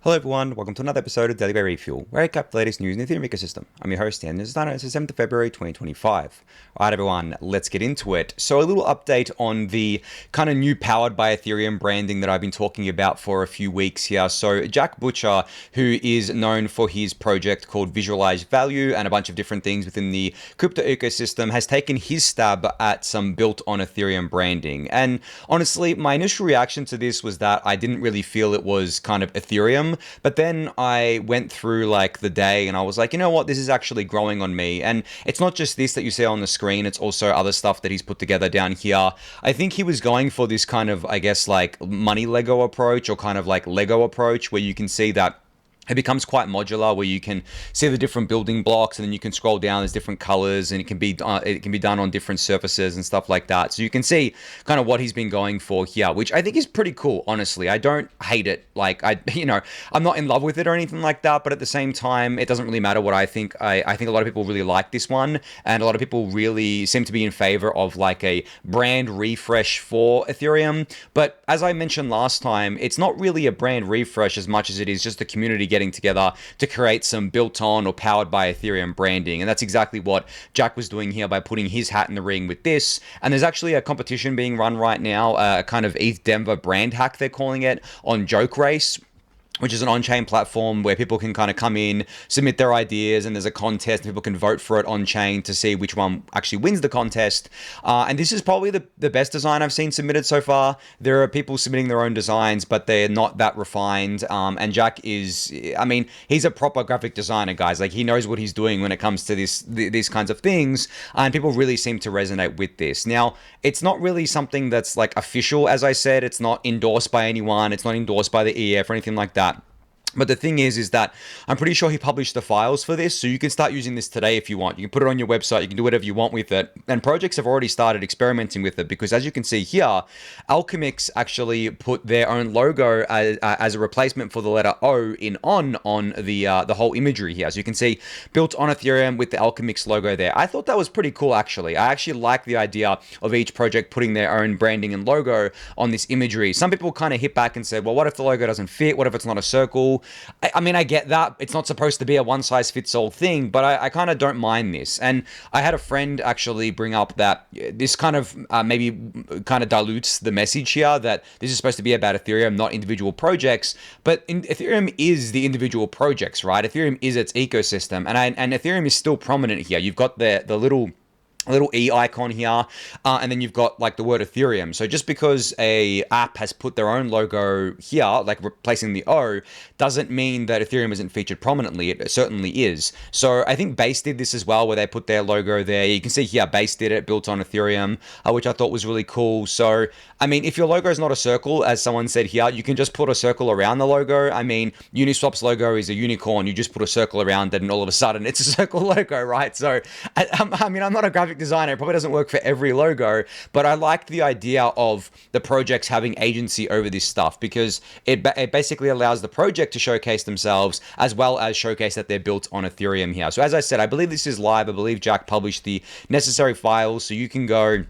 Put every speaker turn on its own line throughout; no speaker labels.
Hello everyone, welcome to another episode of Daily Gwei Refuel, where I recap the latest news in the Ethereum ecosystem. I'm your host, Anthony Sassano. It's the 7th of February 2025. Alright everyone, let's get into it. So a little update on the kind of new powered by Ethereum branding that I've been talking about for a few weeks here. So Jack Butcher, who is known for his project called Visualize Value and a bunch of different things within the crypto ecosystem, has taken his stab at some built on Ethereum branding. And honestly, my initial reaction to this was that I didn't really feel it was kind of Ethereum. But then I went through like the day and I was like, you know what, this is actually growing on me. And it's not just this that you see on the screen, it's also other stuff that he's put together down here. I think he was going for this kind of, I guess, like money Lego approach, or kind of like Lego approach, where you can see that it becomes quite modular, where you can see the different building blocks, and then you can scroll down. There's different colors, and it can be done on different surfaces and stuff like that. So you can see kind of what he's been going for here, which I think is pretty cool. Honestly, I don't hate it. Like I'm not in love with it or anything like that. But at the same time, it doesn't really matter what I think. I think a lot of people really like this one, and a lot of people really seem to be in favor of like a brand refresh for Ethereum. But as I mentioned last time, it's not really a brand refresh as much as it is just the community getting together to create some built on or powered by Ethereum branding. And that's exactly what Jack was doing here by putting his hat in the ring with this. And there's actually a competition being run right now, a kind of ETH Denver brand hack, they're calling it, on Joke Race, which is an on-chain platform where people can kind of come in, submit their ideas, and there's a contest, and people can vote for it on-chain to see which one actually wins the contest. And this is probably the best design I've seen submitted so far. There are people submitting their own designs, but they're not that refined. And Jack is, I mean, he's a proper graphic designer, guys. Like, he knows what he's doing when it comes to these kinds of things, and people really seem to resonate with this. Now, it's not really something that's like official, as I said. It's not endorsed by anyone. It's not endorsed by the EF or anything like that. But the thing is that I'm pretty sure he published the files for this, so you can start using this today if you want. You can put it on your website, you can do whatever you want with it. And projects have already started experimenting with it, because as you can see here, Alchemix actually put their own logo as a replacement for the letter O in on the whole imagery here. So you can see built on Ethereum with the Alchemix logo there. I thought that was pretty cool, actually. I actually like the idea of each project putting their own branding and logo on this imagery. Some people kind of hit back and said, well, what if the logo doesn't fit? What if it's not a circle? I mean, I get that. It's not supposed to be a one-size-fits-all thing, but I kind of don't mind this. And I had a friend actually bring up that this kind of maybe kind of dilutes the message here, that this is supposed to be about Ethereum, not individual projects. But Ethereum is the individual projects, right? Ethereum is its ecosystem, and Ethereum is still prominent here. You've got the little E icon here, and then you've got like the word Ethereum. So just because a app has put their own logo here, like replacing the O, doesn't mean that Ethereum isn't featured prominently. It certainly is. So I think Base did this as well, where they put their logo there. You can see here Base did it, built on Ethereum, which I thought was really cool. So I mean, if your logo is not a circle, as someone said here, you can just put a circle around the logo. I mean, Uniswap's logo is a unicorn. You just put a circle around it, and all of a sudden it's a circle logo, right? So I mean, I'm not a graphic designer. It probably doesn't work for every logo, but I liked the idea of the projects having agency over this stuff, because it basically allows the project to showcase themselves, as well as showcase that they're built on Ethereum here. So as I said, I believe this is live. I believe Jack published the necessary files, so you can go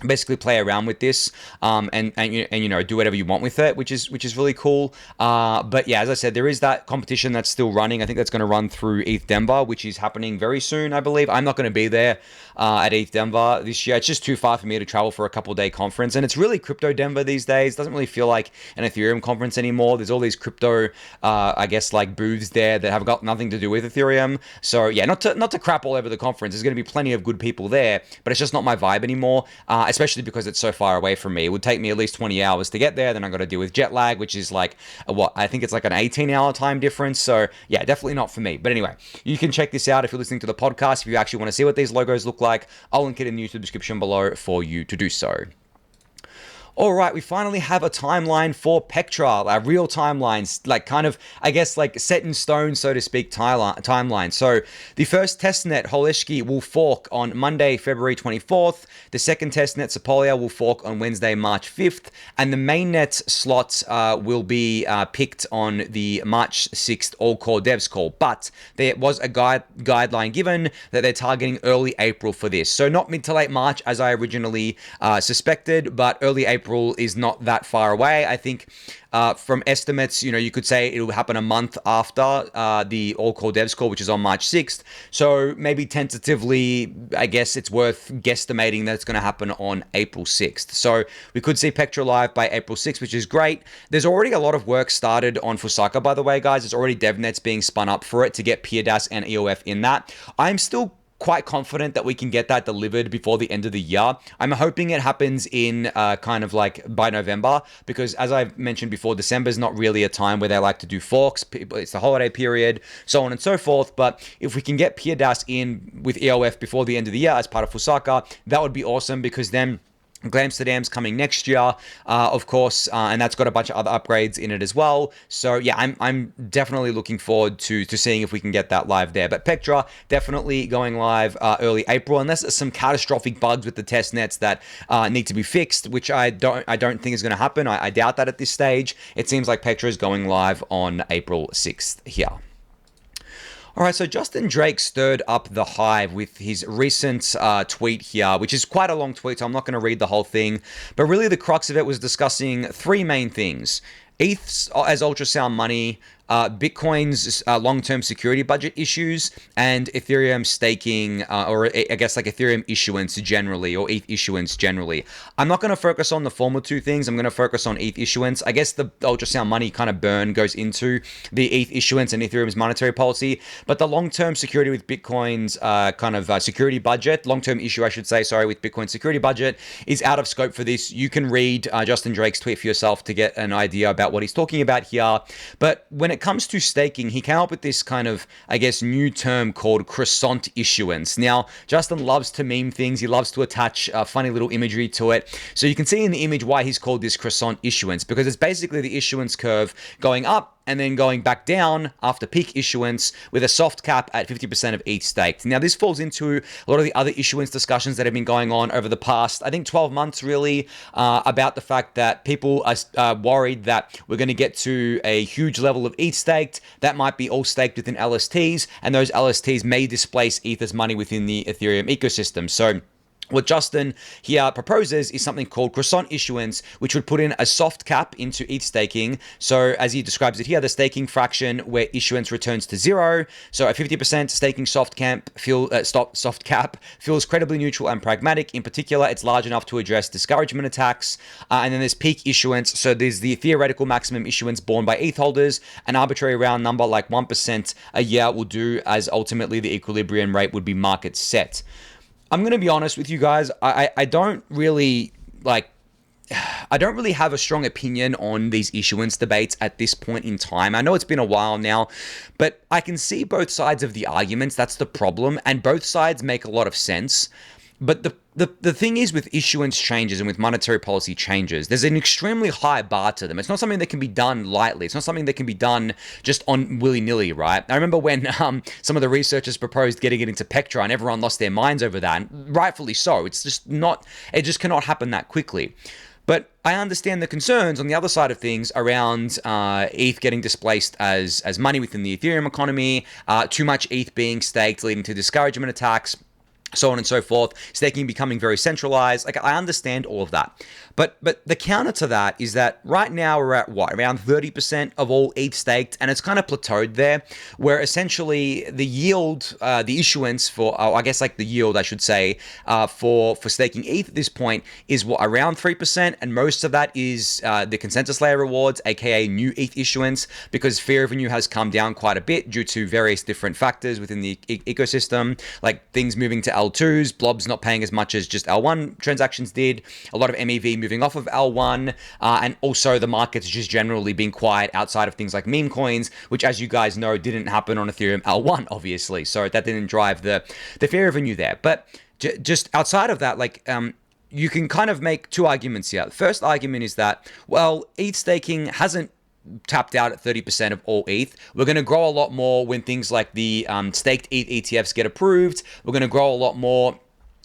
basically play around with this, and you know, do whatever you want with it, which is really cool. But yeah, as I said, there is that competition that's still running. I think that's going to run through ETH Denver, which is happening very soon, I believe. I'm not going to be there at ETH Denver this year. It's just too far for me to travel for a couple-day conference, and it's really crypto Denver these days. It doesn't really feel like an Ethereum conference anymore. There's all these crypto, I guess, like booths there that have got nothing to do with Ethereum. So yeah, not to crap all over the conference. There's going to be plenty of good people there, but it's just not my vibe anymore. Especially because it's so far away from me. It would take me at least 20 hours to get there. Then I got to deal with jet lag, which is like, I think it's like an 18-hour time difference. So yeah, definitely not for me. But anyway, you can check this out if you're listening to the podcast. If you actually want to see what these logos look like, I'll link it in the YouTube description below for you to do so. All right, we finally have a timeline for Pectra, a real timelines, like kind of, I guess, like set in stone, so to speak, timeline. So the first testnet, Holeshki, will fork on Monday, February 24th. The second testnet, Sepolia, will fork on Wednesday, March 5th. And the mainnet slot will be picked on the March 6th all-core devs call. But there was a guideline given that they're targeting early April for this. So not mid to late March, as I originally suspected, but early April April is not that far away. I think from estimates, you could say it will happen a month after the All Core Devs Call, which is on March 6th. So maybe tentatively, I guess it's worth guesstimating that it's going to happen on April 6th. So we could see Pectra live by April 6th, which is great. There's already a lot of work started on FOCIL, by the way, guys. There's already devnets being spun up for it to get PeerDAS and EOF in that. I'm still quite confident that we can get that delivered before the end of the year. I'm hoping it happens in kind of like by November, because as I've mentioned before, December is not really a time where they like to do forks. It's the holiday period, so on and so forth. But if we can get PeerDAS in with EOF before the end of the year as part of FOCIL, that would be awesome, because then Glamsterdam's coming next year, of course, and that's got a bunch of other upgrades in it as well. So yeah, I'm definitely looking forward to seeing if we can get that live there. But Pectra definitely going live early April, unless there's some catastrophic bugs with the test nets that need to be fixed, which I don't think is going to happen. I doubt that at this stage. It seems like Pectra is going live on April 6th here. All right, so Justin Drake stirred up the hive with his recent tweet here, which is quite a long tweet, so I'm not going to read the whole thing. But really the crux of it was discussing three main things: ETH as ultrasound money, Bitcoin's long-term security budget issues, and Ethereum staking, or I guess like Ethereum issuance generally, or ETH issuance generally. I'm not going to focus on the former two things. I'm going to focus on ETH issuance. I guess the ultrasound money kind of burn goes into the ETH issuance and Ethereum's monetary policy, but the long-term security with Bitcoin's kind of security budget, long-term issue, I should say, sorry, with Bitcoin's security budget is out of scope for this. You can read Justin Drake's tweet for yourself to get an idea about what he's talking about here. But when it comes to staking, he came up with this kind of, I guess, new term called croissant issuance. Now, Justin loves to meme things. He loves to attach funny little imagery to it. So you can see in the image why he's called this croissant issuance, because it's basically the issuance curve going up and then going back down after peak issuance with a soft cap at 50% of ETH staked. Now, this falls into a lot of the other issuance discussions that have been going on over the past, I think, 12 months, really, about the fact that people are worried that we're going to get to a huge level of ETH staked that might be all staked within LSTs, and those LSTs may displace ETH as money within the Ethereum ecosystem. So what Justin here proposes is something called croissant issuance, which would put in a soft cap into ETH staking. So as he describes it here, the staking fraction where issuance returns to zero. So a 50% staking soft cap feels credibly neutral and pragmatic. In particular, it's large enough to address discouragement attacks. And then there's peak issuance. So there's the theoretical maximum issuance borne by ETH holders. An arbitrary round number like 1% a year will do, as ultimately the equilibrium rate would be market set. I'm going to be honest with you guys. I don't really have a strong opinion on these issuance debates at this point in time. I know it's been a while now, but I can see both sides of the arguments. That's the problem. And both sides make a lot of sense. But the thing is, with issuance changes and with monetary policy changes, there's an extremely high bar to them. It's not something that can be done lightly. It's not something that can be done just on willy-nilly, right? I remember when some of the researchers proposed getting it into Pectra and everyone lost their minds over that, and rightfully so. It just cannot happen that quickly. But I understand the concerns on the other side of things around ETH getting displaced as money within the Ethereum economy, too much ETH being staked leading to discouragement attacks, so on and so forth, staking becoming very centralized. Like, I understand all of that. But the counter to that is that right now we're at what? Around 30% of all ETH staked, and it's kind of plateaued there, where essentially the yield, the issuance for, I guess like the yield, I should say, for staking ETH at this point is what, around 3%, and most of that is the consensus layer rewards, aka new ETH issuance, because fee revenue has come down quite a bit due to various different factors within the ecosystem, like things moving to L2s, blobs not paying as much as just L1 transactions did, a lot of MEV moving off of L1, and also the market's just generally been quiet outside of things like meme coins, which, as you guys know, didn't happen on Ethereum L1, obviously. So that didn't drive the fee revenue there. But just outside of that, like, you can kind of make two arguments here. The first argument is that, well, ETH staking hasn't tapped out at 30% of all ETH. We're going to grow a lot more when things like the staked ETH ETFs get approved. We're going to grow a lot more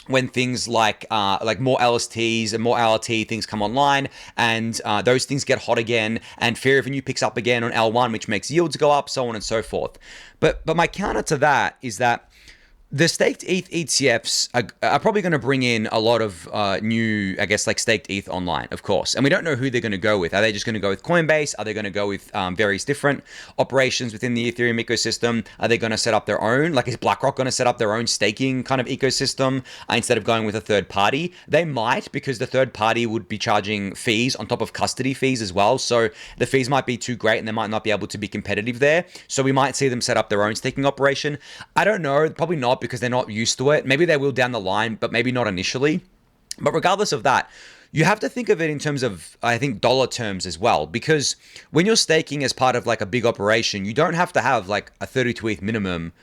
when things like more LSTs and more LRT things come online, and those things get hot again, and fee revenue picks up again on L1, which makes yields go up, so on and so forth. But my counter to that is that The staked ETH ETFs are probably going to bring in a lot of new, I guess, like staked ETH online, of course. And we don't know who they're going to go with. Are they just going to go with Coinbase? Are they going to go with various different operations within the Ethereum ecosystem? Are they going to set up their own? Like, is BlackRock going to set up their own staking kind of ecosystem instead of going with a third party? They might, because the third party would be charging fees on top of custody fees as well. So the fees might be too great and they might not be able to be competitive there. So we might see them set up their own staking operation. I don't know. Probably not, because they're not used to it. Maybe they will down the line, but maybe not initially. But regardless of that, you have to think of it in terms of, I think, dollar terms as well, because when you're staking as part of like a big operation, you don't have to have like a 32 ETH minimum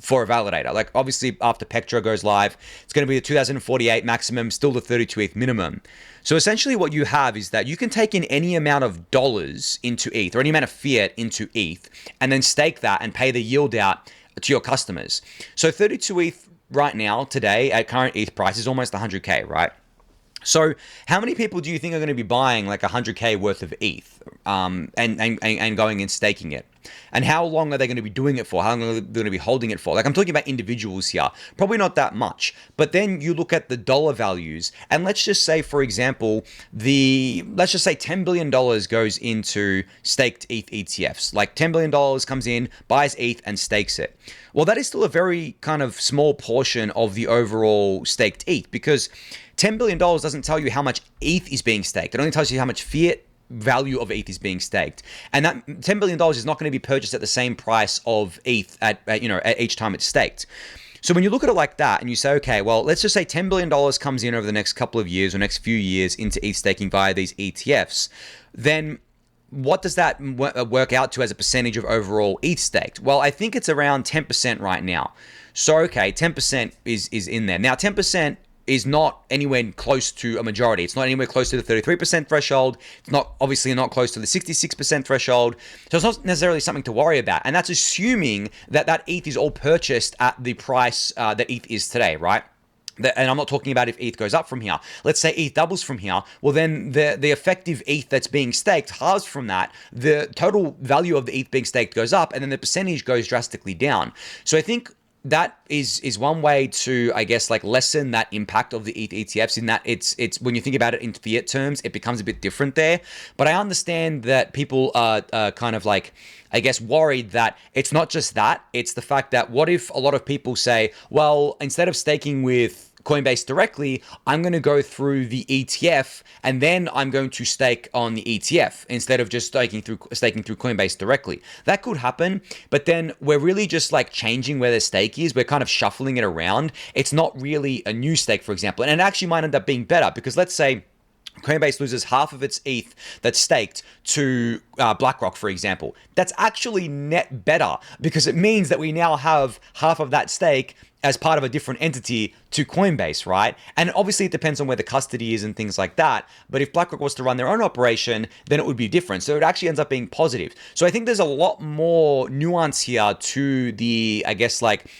for a validator. Like, obviously after Pectra goes live, it's going to be the 2048 maximum, still the 32 ETH minimum. So essentially what you have is that you can take in any amount of dollars into ETH or any amount of fiat into ETH and then stake that and pay the yield out to your customers. So 32 ETH right now, today, at current ETH price is almost 100K, right? So how many people do you think are going to be buying like 100K worth of ETH and going and staking it? And how long are they going to be doing it for? How long are they going to be holding it for? Like, I'm talking about individuals here. Probably not that much. But then you look at the dollar values, and let's just say, for example, let's just say $10 billion goes into staked ETH ETFs. Like $10 billion comes in, buys ETH, and stakes it. Well, that is still a very kind of small portion of the overall staked ETH, because $10 billion doesn't tell you how much ETH is being staked. It only tells you how much fiat value of ETH is being staked. And that $10 billion is not going to be purchased at the same price of ETH at each time it's staked. So when you look at it like that and you say, okay, well, let's just say $10 billion comes in over the next couple of years or next few years into ETH staking via these ETFs, then what does that work out to as a percentage of overall ETH staked? Well, I think it's around 10% right now. So, okay, 10% is in there. Now, 10% is not anywhere close to a majority. It's not anywhere close to the 33% threshold. It's not obviously not close to the 66% threshold. So it's not necessarily something to worry about. And that's assuming that ETH is all purchased at the price that ETH is today, right? And I'm not talking about if ETH goes up from here. Let's say ETH doubles from here. Well, then the effective ETH that's being staked halves from that. The total value of the ETH being staked goes up, and then the percentage goes drastically down. So I think that is one way to, I guess, like lessen that impact of the ETH ETFs, in that it's when you think about it in fiat terms, it becomes a bit different there. But I understand that people are kind of like, I guess, worried that it's not just that, it's the fact that what if a lot of people say, well, instead of staking with Coinbase directly, I'm going to go through the ETF and then I'm going to stake on the ETF instead of just staking through Coinbase directly. That could happen, but then we're really just like changing where the stake is. We're kind of shuffling it around. It's not really a new stake, for example, and it actually might end up being better, because let's say Coinbase loses half of its ETH that's staked to BlackRock, for example. That's actually net better, because it means that we now have half of that stake as part of a different entity to Coinbase, right? And obviously it depends on where the custody is and things like that. But if BlackRock was to run their own operation, then it would be different. So it actually ends up being positive. So I think there's a lot more nuance here to the, I guess, like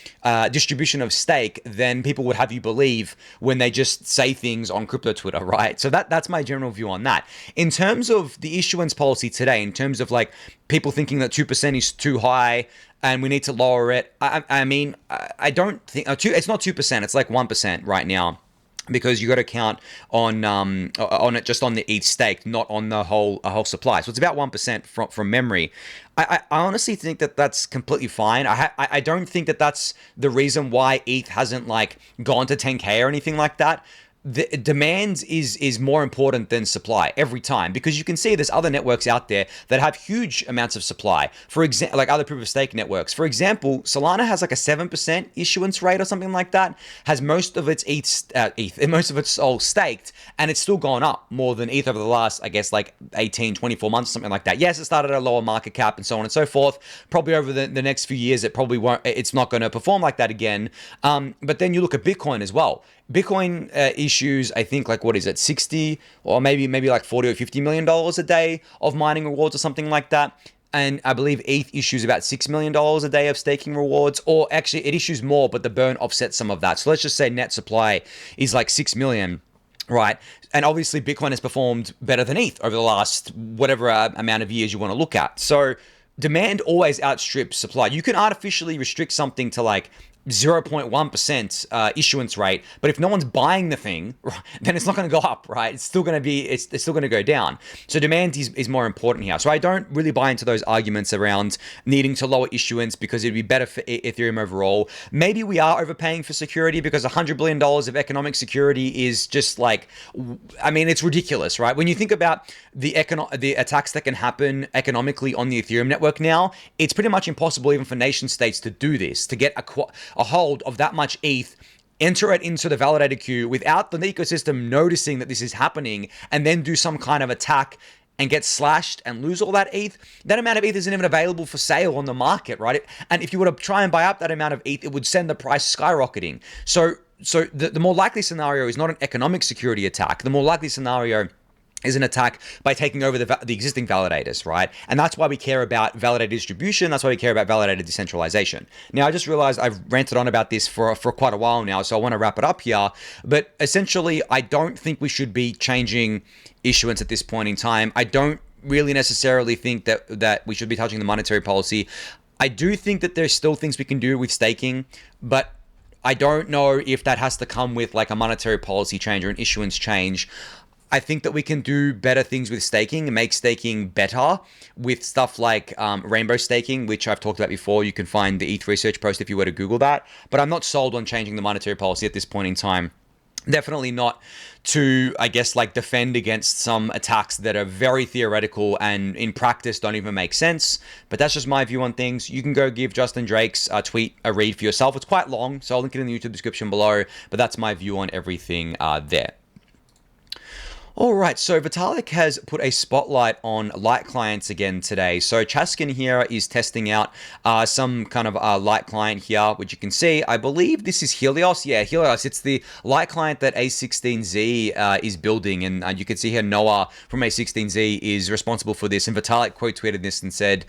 distribution of stake than people would have you believe when they just say things on crypto Twitter, right? So that's my general view on that. In terms of the issuance policy today, in terms of like people thinking that 2% is too high and we need to lower it, I mean, I don't think it's not 2%. It's like 1% right now, because you got to count on it just on the ETH stake, not on the whole supply. So it's about 1% from memory. I honestly think that that's completely fine. I don't think that that's the reason why ETH hasn't like gone to 10K or anything like that. The demand is more important than supply every time, because you can see there's other networks out there that have huge amounts of supply. For example, like other proof of stake networks. For example, Solana has like a 7% issuance rate or something like that. Has most of its most of its all staked, and it's still gone up more than ETH over the last, I guess, like 18, 24 months, something like that. Yes, it started at a lower market cap and so on and so forth. Probably over the next few years, it probably won't. It's not going to perform like that again. But then you look at Bitcoin as well. Bitcoin issues, I think, like, what is it, 60 or maybe like 40 or $50 million a day of mining rewards or something like that. And I believe ETH issues about $6 million a day of staking rewards, or actually it issues more, but the burn offsets some of that. So let's just say net supply is like 6 million. Right. And obviously Bitcoin has performed better than ETH over the last whatever amount of years you want to look at. So demand always outstrips supply. You can artificially restrict something to like 0.1% issuance rate, but if no one's buying the thing, then it's not going to go up, right? It's still going to be, it's still going to go down. So demand is more important here. So I don't really buy into those arguments around needing to lower issuance because it'd be better for Ethereum overall. Maybe we are overpaying for security because $100 billion of economic security is just like, I mean, it's ridiculous, right? When you think about the attacks that can happen economically on the Ethereum network now, it's pretty much impossible even for nation states to do this, to get a hold of that much ETH, enter it into the validator queue without the ecosystem noticing that this is happening, and then do some kind of attack and get slashed and lose all that ETH. That amount of ETH isn't even available for sale on the market, right? And if you were to try and buy up that amount of ETH, it would send the price skyrocketing. So the more likely scenario is not an economic security attack. The more likely scenario is an attack by taking over the existing validators, right? And that's why we care about validator distribution. That's why we care about validator decentralization. Now, I just realized I've ranted on about this for quite a while now, so I want to wrap it up here. But essentially, I don't think we should be changing issuance at this point in time. I don't really necessarily think that we should be touching the monetary policy. I do think that there's still things we can do with staking, but I don't know if that has to come with like a monetary policy change or an issuance change. I think that we can do better things with staking and make staking better with stuff like rainbow staking, which I've talked about before. You can find the ETH research post if you were to Google that. But I'm not sold on changing the monetary policy at this point in time. Definitely not to, I guess, like defend against some attacks that are very theoretical and in practice don't even make sense. But that's just my view on things. You can go give Justin Drake's tweet a read for yourself. It's quite long, so I'll link it in the YouTube description below. But that's my view on everything there. All right, so Vitalik has put a spotlight on light clients again today. So Chaskin here is testing out some kind of light client here, which you can see. I believe this is Helios. Yeah, Helios. It's the light client that A16Z is building. And you can see here Noah from A16Z is responsible for this. And Vitalik quote tweeted this and said,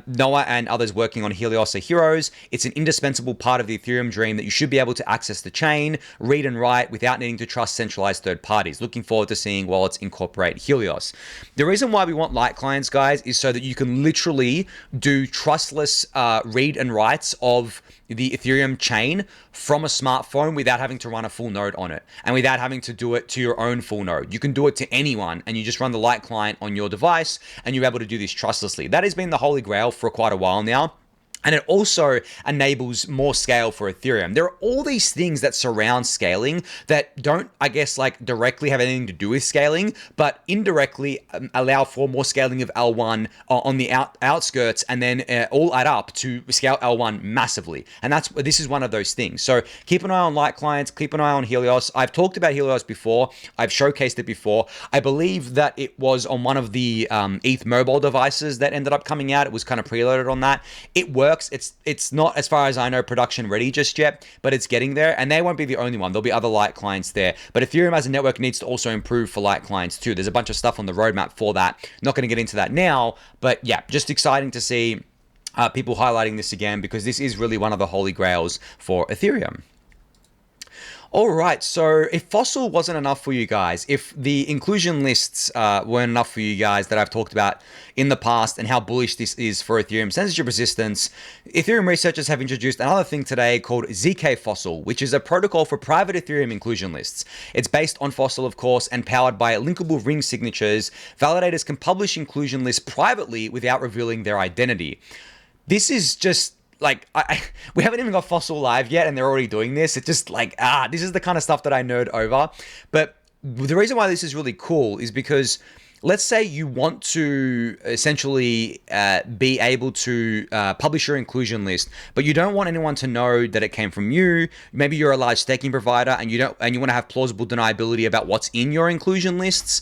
Noah and others working on Helios are heroes. It's an indispensable part of the Ethereum dream that you should be able to access the chain, read and write without needing to trust centralized third parties. Looking forward to seeing wallets incorporate Helios. The reason why we want light clients, guys, is so that you can literally do trustless read and writes of the Ethereum chain from a smartphone without having to run a full node on it and without having to do it to your own full node. You can do it to anyone and you just run the light client on your device and you're able to do this trustlessly. That has been the holy grail for quite a while now. And it also enables more scale for Ethereum. There are all these things that surround scaling that don't, I guess, like directly have anything to do with scaling, but indirectly allow for more scaling of L1 on the outskirts and then all add up to scale L1 massively. And this is one of those things. So keep an eye on light clients, keep an eye on Helios. I've talked about Helios before. I've showcased it before. I believe that it was on one of the ETH mobile devices that ended up coming out. It was kind of preloaded on that. It works. It's not, as far as I know, production ready just yet, but it's getting there, and they won't be the only one. There'll be other light clients there, but Ethereum as a network needs to also improve for light clients too. There's a bunch of stuff on the roadmap for that. Not going to get into that now, but yeah, just exciting to see people highlighting this again because this is really one of the holy grails for Ethereum. All right, so if Fossil wasn't enough for you guys, if the inclusion lists weren't enough for you guys that I've talked about in the past and how bullish this is for Ethereum censorship resistance, Ethereum researchers have introduced another thing today called zkFOCIL, which is a protocol for private Ethereum inclusion lists. It's based on Fossil, of course, and powered by linkable ring signatures. Validators can publish inclusion lists privately without revealing their identity. This is just like, we haven't even got Fossil live yet and they're already doing this. It's just like, this is the kind of stuff that I nerd over. But the reason why this is really cool is because let's say you want to essentially be able to publish your inclusion list, but you don't want anyone to know that it came from you. Maybe you're a large staking provider and you want to have plausible deniability about what's in your inclusion lists.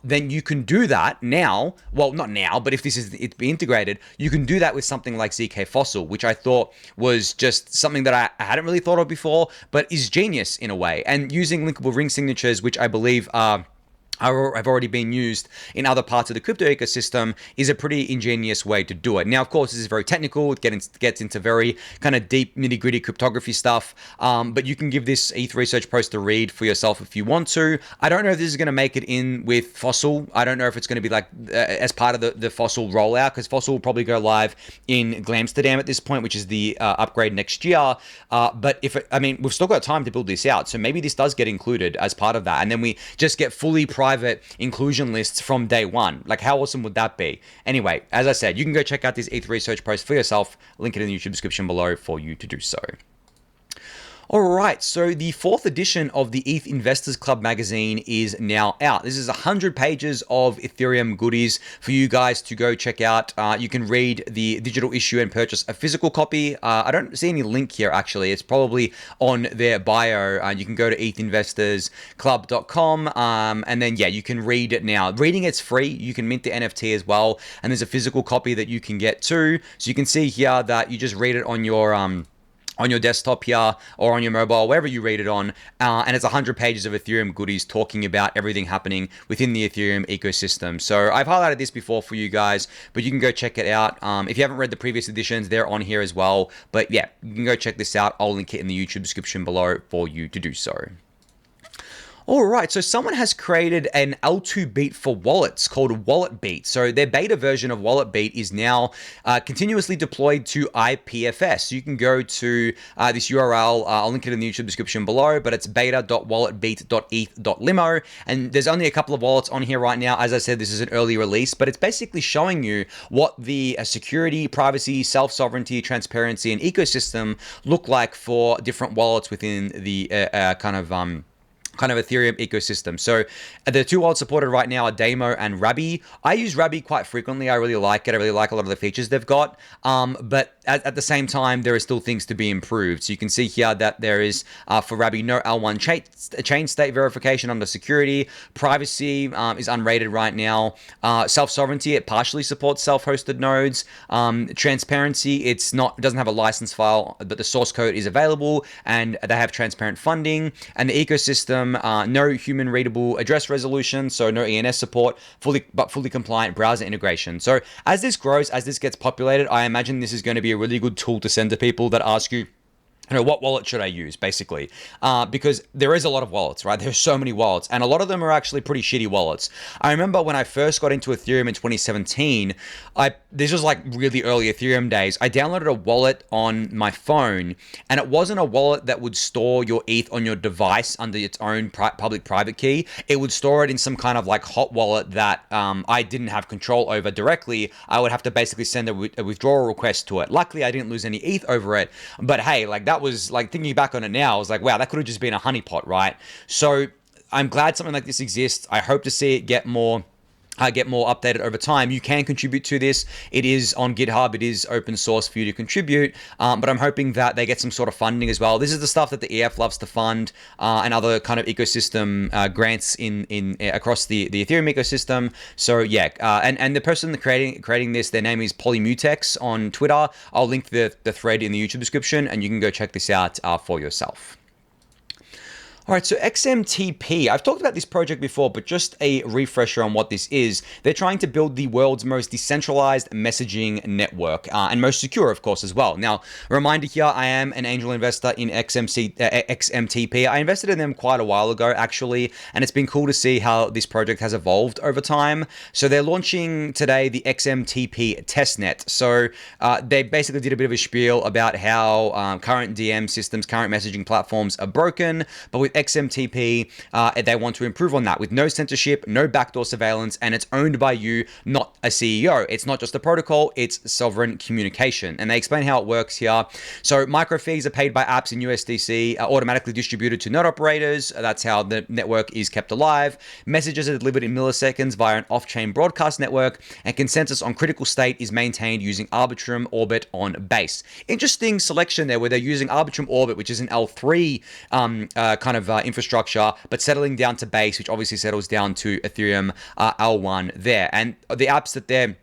Then you can do that now. Well, not now, but if this is it be integrated, you can do that with something like zkFOCIL, which I thought was just something that I hadn't really thought of before, but is genius in a way. And using linkable ring signatures, which I believe are have already been used in other parts of the crypto ecosystem is a pretty ingenious way to do it. Now, of course, this is very technical. It gets into very kind of deep, nitty-gritty cryptography stuff, but you can give this ETH research post a read for yourself if you want to. I don't know if this is going to make it in with FOCIL. I don't know if it's going to be like as part of the FOCIL rollout, because FOCIL will probably go live in Glamsterdam at this point, which is the upgrade next year. But we've still got time to build this out, so maybe this does get included as part of that, and then we just get fully private inclusion lists from day one. Like, how awesome would that be? Anyway, as I said, you can go check out this ETH research post for yourself. Link it in the YouTube description below for you to do so. All right, so the 4th edition of the ETH Investors Club magazine is now out. This is 100 pages of Ethereum goodies for you guys to go check out. You can read the digital issue and purchase a physical copy. I don't see any link here, actually. It's probably on their bio. You can go to ethinvestorsclub.com, and then, yeah, you can read it now. Reading it's free. You can mint the NFT as well, and there's a physical copy that you can get too. So you can see here that you just read it on your desktop here or on your mobile, wherever you read it on, and it's 100 pages of Ethereum goodies talking about everything happening within the Ethereum ecosystem. So I've highlighted this before for you guys, but you can go check it out. If you haven't read the previous editions, they're on here as well. But yeah, you can go check this out. I'll link it in the YouTube description below for you to do so. All right, so someone has created an L2 beat for wallets called WalletBeat. So their beta version of WalletBeat is now continuously deployed to IPFS. So you can go to this URL. I'll link it in the YouTube description below, but it's beta.walletbeat.eth.limo. And there's only a couple of wallets on here right now. As I said, this is an early release, but it's basically showing you what the security, privacy, self-sovereignty, transparency, and ecosystem look like for different wallets within the kind of Ethereum ecosystem. So the 2 wallets supported right now are Demo and Rabby. I use Rabby quite frequently. I really like it. I really like a lot of the features they've got. But at the same time, there are still things to be improved. So you can see here that there is, for Rabby, no L1 chain state verification under security. Privacy is unrated right now. Self-sovereignty, it partially supports self-hosted nodes. Transparency, it doesn't have a license file, but the source code is available, and they have transparent funding. And the ecosystem, no human readable address resolution, so no ENS support, fully compliant browser integration. So as this grows, as this gets populated, I imagine this is going to be a really good tool to send to people that ask you, what wallet should I use, basically? Because there is a lot of wallets, right? There's so many wallets, and a lot of them are actually pretty shitty wallets. I remember when I first got into Ethereum in 2017, this was like really early Ethereum days. I downloaded a wallet on my phone, and it wasn't a wallet that would store your ETH on your device under its own public-private key. It would store it in some kind of like hot wallet that I didn't have control over directly. I would have to basically send a withdrawal request to it. Luckily, I didn't lose any ETH over it, but hey, like that was like, thinking back on it now, I was like, wow, that could have just been a honeypot, right? So I'm glad something like this exists. I hope to see it get more updated over time. You can contribute to this. It is on GitHub. It is open source for you to contribute, but I'm hoping that they get some sort of funding as well. This is the stuff that the EF loves to fund, and other kind of ecosystem grants in across the Ethereum ecosystem. So yeah, and the person creating this, their name is Polymutex on Twitter. I'll link the thread in the YouTube description, and you can go check this out for yourself. All right, so XMTP, I've talked about this project before, but just a refresher on what this is. They're trying to build the world's most decentralized messaging network, and most secure, of course, as well. Now, a reminder here, I am an angel investor in XMTP. I invested in them quite a while ago, actually, and it's been cool to see how this project has evolved over time. So they're launching today the XMTP testnet. So they basically did a bit of a spiel about how current DM systems, current messaging platforms are broken, but with XMTP, they want to improve on that with no censorship, no backdoor surveillance, and it's owned by you, not a CEO. It's not just a protocol, it's sovereign communication. And they explain how it works here. So micro fees are paid by apps in USDC, automatically distributed to node operators. That's how the network is kept alive. Messages are delivered in milliseconds via an off-chain broadcast network, and consensus on critical state is maintained using Arbitrum Orbit on Base. Interesting selection there, where they're using Arbitrum Orbit, which is an L3 kind of infrastructure, but settling down to Base, which obviously settles down to Ethereum L1 there. And the apps that they're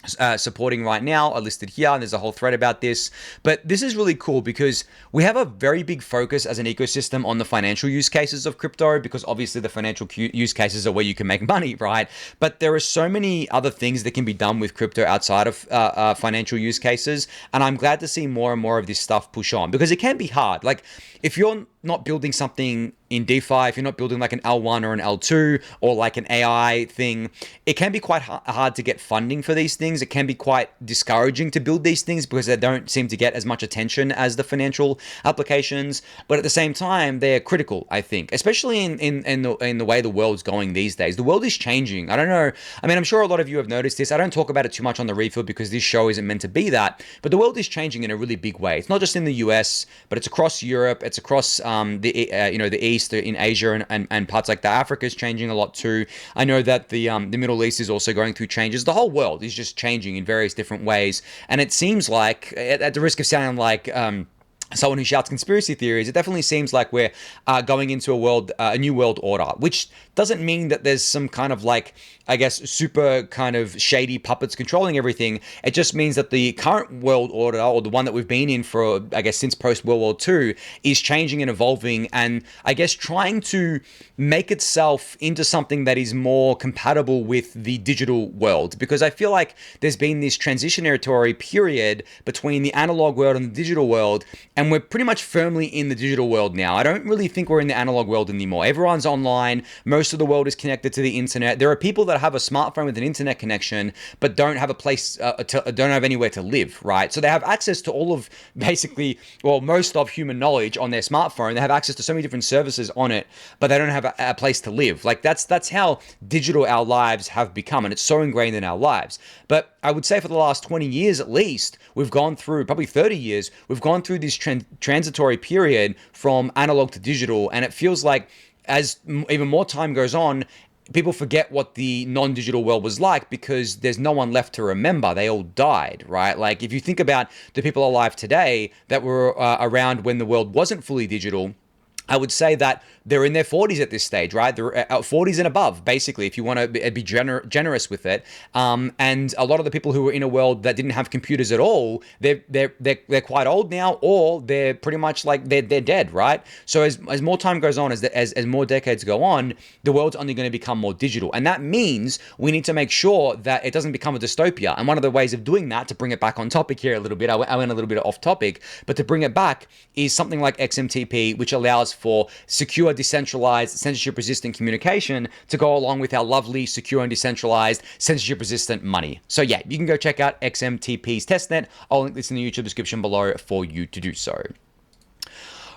supporting right now are listed here, and there's a whole thread about this. But this is really cool because we have a very big focus as an ecosystem on the financial use cases of crypto, because obviously the financial use cases are where you can make money, right? But there are so many other things that can be done with crypto outside of financial use cases, and I'm glad to see more and more of this stuff push on, because it can be hard. Like, if you're not building something in DeFi, if you're not building like an L1 or an L2 or like an AI thing, it can be quite hard to get funding for these things. It can be quite discouraging to build these things because they don't seem to get as much attention as the financial applications. But at the same time, they're critical, I think, especially in the way the world's going these days. The world is changing. I don't know. I mean, I'm sure a lot of you have noticed this. I don't talk about it too much on the Refuel because this show isn't meant to be that. But the world is changing in a really big way. It's not just in the US, but it's across Europe. It's across the East, in Asia, and parts like that. Africa is changing a lot too. I know that the Middle East is also going through changes. The whole world is just changing in various different ways, and it seems like, at the risk of sounding like someone who shouts conspiracy theories, it definitely seems like we're going into a new world order, which doesn't mean that there's some kind of like, I guess, super kind of shady puppets controlling everything. It just means that the current world order, or the one that we've been in for, I guess, since post-World War II, is changing and evolving, and I guess trying to make itself into something that is more compatible with the digital world. Because I feel like there's been this transitionary period between the analog world and the digital world, and we're pretty much firmly in the digital world now. I don't really think we're in the analog world anymore. Everyone's online. Most of the world is connected to the internet. There are people that have a smartphone with an internet connection, but don't have a place, don't have anywhere to live, right? So they have access to all of, basically, well, most of human knowledge on their smartphone. They have access to so many different services on it, but they don't have a place to live. Like, that's how digital our lives have become, and it's so ingrained in our lives. But I would say for the last 20 years at least, we've gone through, probably 30 years, we've gone through this transitory period from analog to digital, and it feels like as even more time goes on, people forget what the non-digital world was like because there's no one left to remember. They all died, right? Like, if you think about the people alive today that were around when the world wasn't fully digital, I would say that they're in their 40s at this stage, right? They're 40s and above, basically, if you want to be generous with it. And a lot of the people who were in a world that didn't have computers at all, they're quite old now, or they're pretty much like they're dead, right? So as more time goes on, as more decades go on, the world's only going to become more digital, and that means we need to make sure that it doesn't become a dystopia. And one of the ways of doing that, to bring it back on topic here a little bit, I went a little bit off topic, but to bring it back, is something like XMTP, which allows for secure, decentralized, censorship-resistant communication to go along with our lovely, secure, and decentralized, censorship-resistant money. So yeah, you can go check out XMTP's testnet. I'll link this in the YouTube description below for you to do so.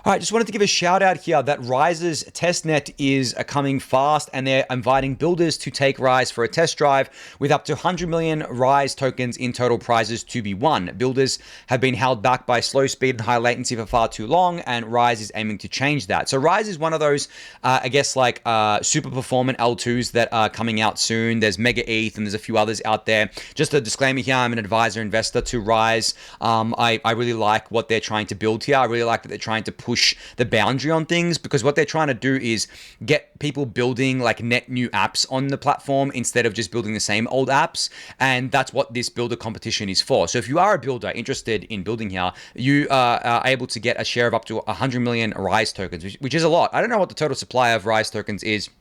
All right, just wanted to give a shout out here that Rise's testnet is coming fast, and they're inviting builders to take Rise for a test drive with up to 100 million Rise tokens in total prizes to be won. Builders have been held back by slow speed and high latency for far too long, and Rise is aiming to change that. So Rise is one of those, I guess, like super performant L2s that are coming out soon. There's Mega ETH, and there's a few others out there. Just a disclaimer here, I'm an advisor investor to Rise. I really like what they're trying to build here. I really like that they're trying to push the boundary on things, because what they're trying to do is get people building like net new apps on the platform instead of just building the same old apps. And that's what this builder competition is for. So if you are a builder interested in building here, you are able to get a share of up to 100 million Rise tokens, which is a lot. I don't know what the total supply of Rise tokens is.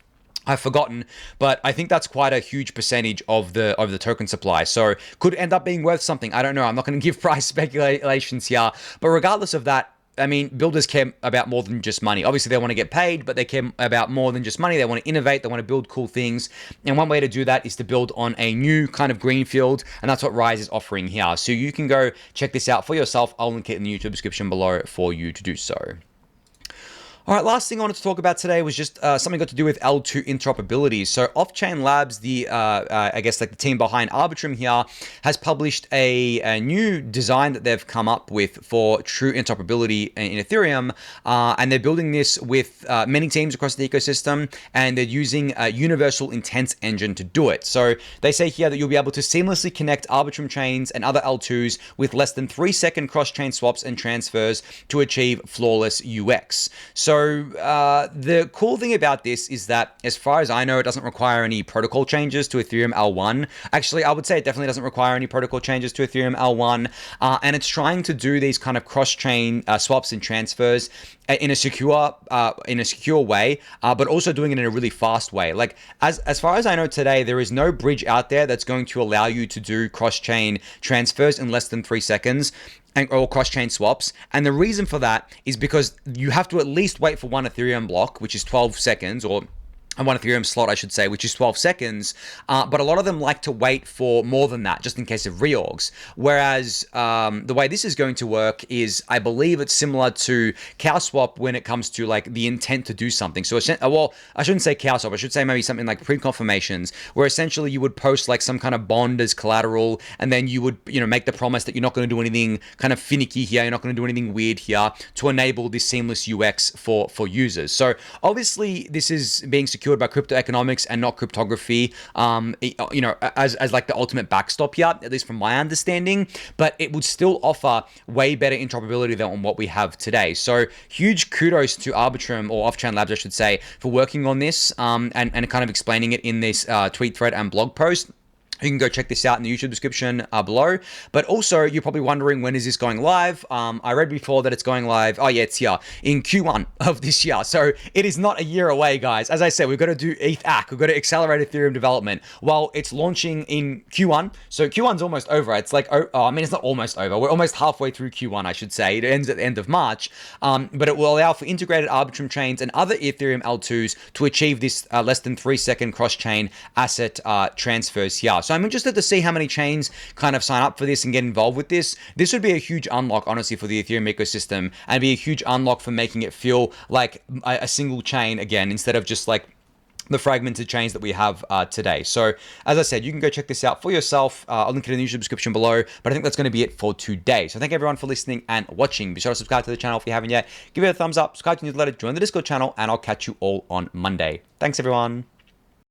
I've forgotten, but I think that's quite a huge percentage of the token supply. So could end up being worth something. I don't know. I'm not going to give price speculations here, but regardless of that, I mean, builders care about more than just money. Obviously, they want to get paid, but they care about more than just money. They want to innovate. They want to build cool things. And one way to do that is to build on a new kind of greenfield. And that's what Rise is offering here. So you can go check this out for yourself. I'll link it in the YouTube description below for you to do so. All right, last thing I wanted to talk about today was just something got to do with L2 interoperability. So Offchain Labs, I guess like the team behind Arbitrum here, has published a new design that they've come up with for true interoperability in Ethereum. And they're building this with many teams across the ecosystem, and they're using a universal intents engine to do it. So they say here that you'll be able to seamlessly connect Arbitrum chains and other L2s with less than 3-second cross-chain swaps and transfers to achieve flawless UX. So So the cool thing about this is that, as far as I know, it doesn't require any protocol changes to Ethereum L1. Actually, I would say it definitely doesn't require any protocol changes to Ethereum L1, and it's trying to do these kind of cross-chain swaps and transfers in a secure way, but also doing it in a really fast way. Like as far as I know today, there is no bridge out there that's going to allow you to do cross-chain transfers in less than 3 seconds. Or cross-chain swaps. And the reason for that is because you have to at least wait for one Ethereum block, which is 12 seconds, or one Ethereum slot, I should say, which is 12 seconds. But a lot of them like to wait for more than that, just in case of reorgs. Whereas the way this is going to work is, I believe it's similar to CowSwap when it comes to like the intent to do something. So, well, I shouldn't say CowSwap. I should say maybe something like pre-confirmations, where essentially you would post like some kind of bond as collateral, and then you would, make the promise that you're not going to do anything kind of finicky here, you're not going to do anything weird here to enable this seamless UX for users. So obviously this is being secured by crypto economics and not cryptography, as like the ultimate backstop here, at least from my understanding, but it would still offer way better interoperability than what we have today. So huge kudos to Arbitrum, or Offchain Labs, I should say, for working on this and kind of explaining it in this tweet thread and blog post. You can go check this out in the YouTube description below. But also, you're probably wondering, when is this going live? I read before that it's going live. Oh, yeah, it's here in Q1 of this year. So it is not a year away, guys. As I said, we've got to do ETH-ACK. We've got to accelerate Ethereum development. Well, it's launching in Q1. So Q1's almost over. It's like, it's not almost over. We're almost halfway through Q1, I should say. It ends at the end of March. But it will allow for integrated Arbitrum chains and other Ethereum L2s to achieve this less than 3-second cross-chain asset transfers here. So I'm interested to see how many chains kind of sign up for this and get involved with this. This would be a huge unlock, honestly, for the Ethereum ecosystem, and be a huge unlock for making it feel like a single chain again, instead of just like the fragmented chains that we have today. So as I said, you can go check this out for yourself. I'll link it in the YouTube description below, but I think that's going to be it for today. So thank everyone for listening and watching. Be sure to subscribe to the channel if you haven't yet. Give it a thumbs up, subscribe to the newsletter, join the Discord channel, and I'll catch you all on Monday. Thanks, everyone.